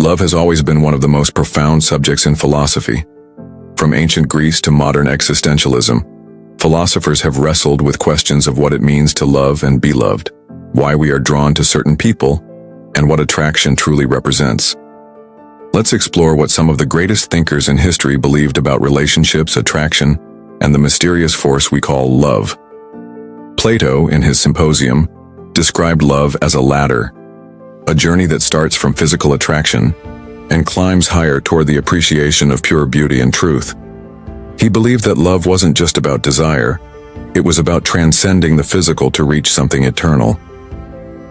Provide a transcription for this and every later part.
Love has always been one of the most profound subjects in philosophy. From ancient Greece to modern existentialism, philosophers have wrestled with questions of what it means to love and be loved, why we are drawn to certain people, and what attraction truly represents. Let's explore what some of the greatest thinkers in history believed about relationships, attraction, and the mysterious force we call love. Plato, in his Symposium, described love as a ladder, a journey that starts from physical attraction and climbs higher toward the appreciation of pure beauty and truth. He believed that love wasn't just about desire, it was about transcending the physical to reach something eternal.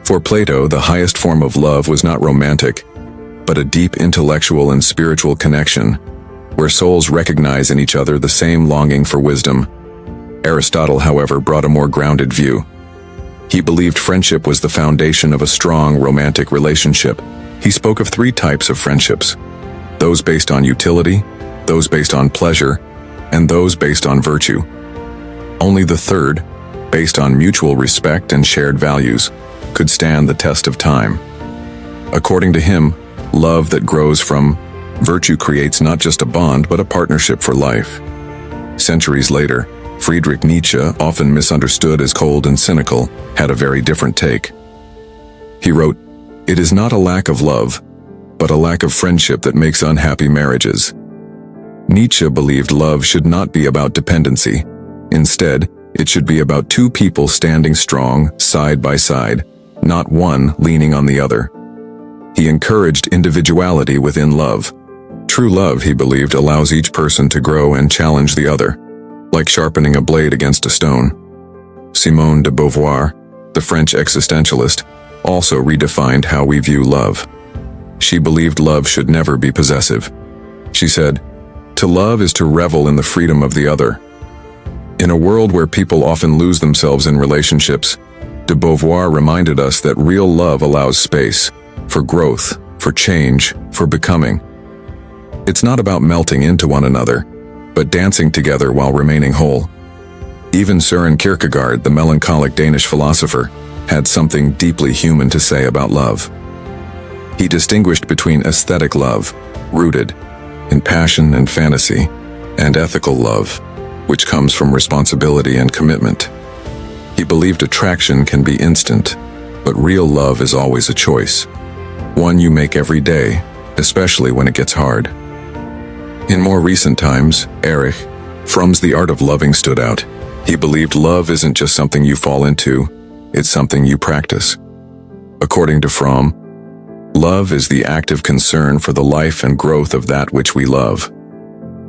For Plato, the highest form of love was not romantic, but a deep intellectual and spiritual connection, where souls recognize in each other the same longing for wisdom. Aristotle, however, brought a more grounded view. He believed friendship was the foundation of a strong romantic relationship. He spoke of three types of friendships: those based on utility, those based on pleasure, and those based on virtue. Only the third, based on mutual respect and shared values, could stand the test of time. According to him, love that grows from virtue creates not just a bond but a partnership for life. Centuries later, Friedrich Nietzsche, often misunderstood as cold and cynical, had a very different take. He wrote, "It is not a lack of love, but a lack of friendship that makes unhappy marriages." Nietzsche believed love should not be about dependency. Instead, it should be about two people standing strong, side by side, not one leaning on the other. He encouraged individuality within love. True love, he believed, allows each person to grow and challenge the other, like sharpening a blade against a stone. Simone de Beauvoir, the French existentialist, also redefined how we view love. She believed love should never be possessive. She said, "To love is to revel in the freedom of the other." In a world where people often lose themselves in relationships, de Beauvoir reminded us that real love allows space for growth, for change, for becoming. It's not about melting into one another, but dancing together while remaining whole. Even Søren Kierkegaard, the melancholic Danish philosopher, had something deeply human to say about love. He distinguished between aesthetic love, rooted in passion and fantasy, and ethical love, which comes from responsibility and commitment. He believed attraction can be instant, but real love is always a choice, one you make every day, especially when it gets hard. In more recent times, Erich Fromm's The Art of Loving stood out. He believed love isn't just something you fall into, it's something you practice. According to Fromm, love is the active concern for the life and growth of that which we love.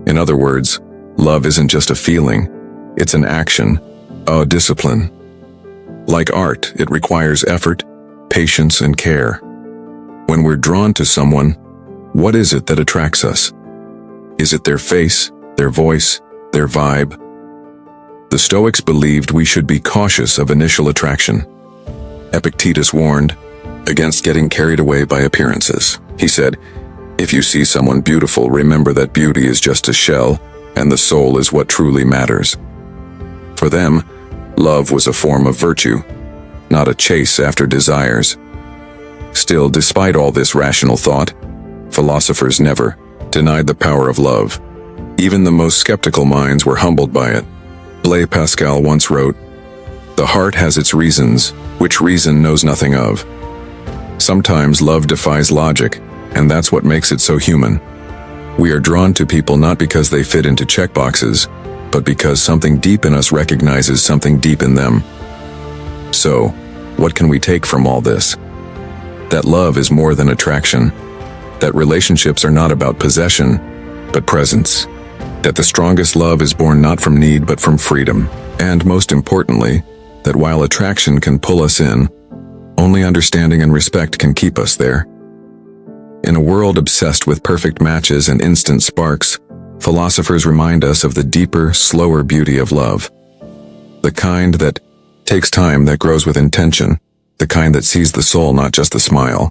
In other words, love isn't just a feeling, it's an action, a discipline. Like art, it requires effort, patience, and care. When we're drawn to someone, what is it that attracts us? Is it their face, their voice, their vibe? The Stoics believed we should be cautious of initial attraction. Epictetus warned against getting carried away by appearances. He said, "If you see someone beautiful, remember that beauty is just a shell, and the soul is what truly matters." For them, love was a form of virtue, not a chase after desires. Still, despite all this rational thought, philosophers never denied the power of love. Even the most skeptical minds were humbled by it. Blaise Pascal once wrote, "The heart has its reasons, which reason knows nothing of." Sometimes love defies logic, and that's what makes it so human. We are drawn to people not because they fit into checkboxes, but because something deep in us recognizes something deep in them. So, what can we take from all this? That love is more than attraction. That relationships are not about possession, but presence. That the strongest love is born not from need but from freedom. And most importantly, that while attraction can pull us in, only understanding and respect can keep us there. In a world obsessed with perfect matches and instant sparks, philosophers remind us of the deeper, slower beauty of love. The kind that takes time, that grows with intention, the kind that sees the soul, not just the smile.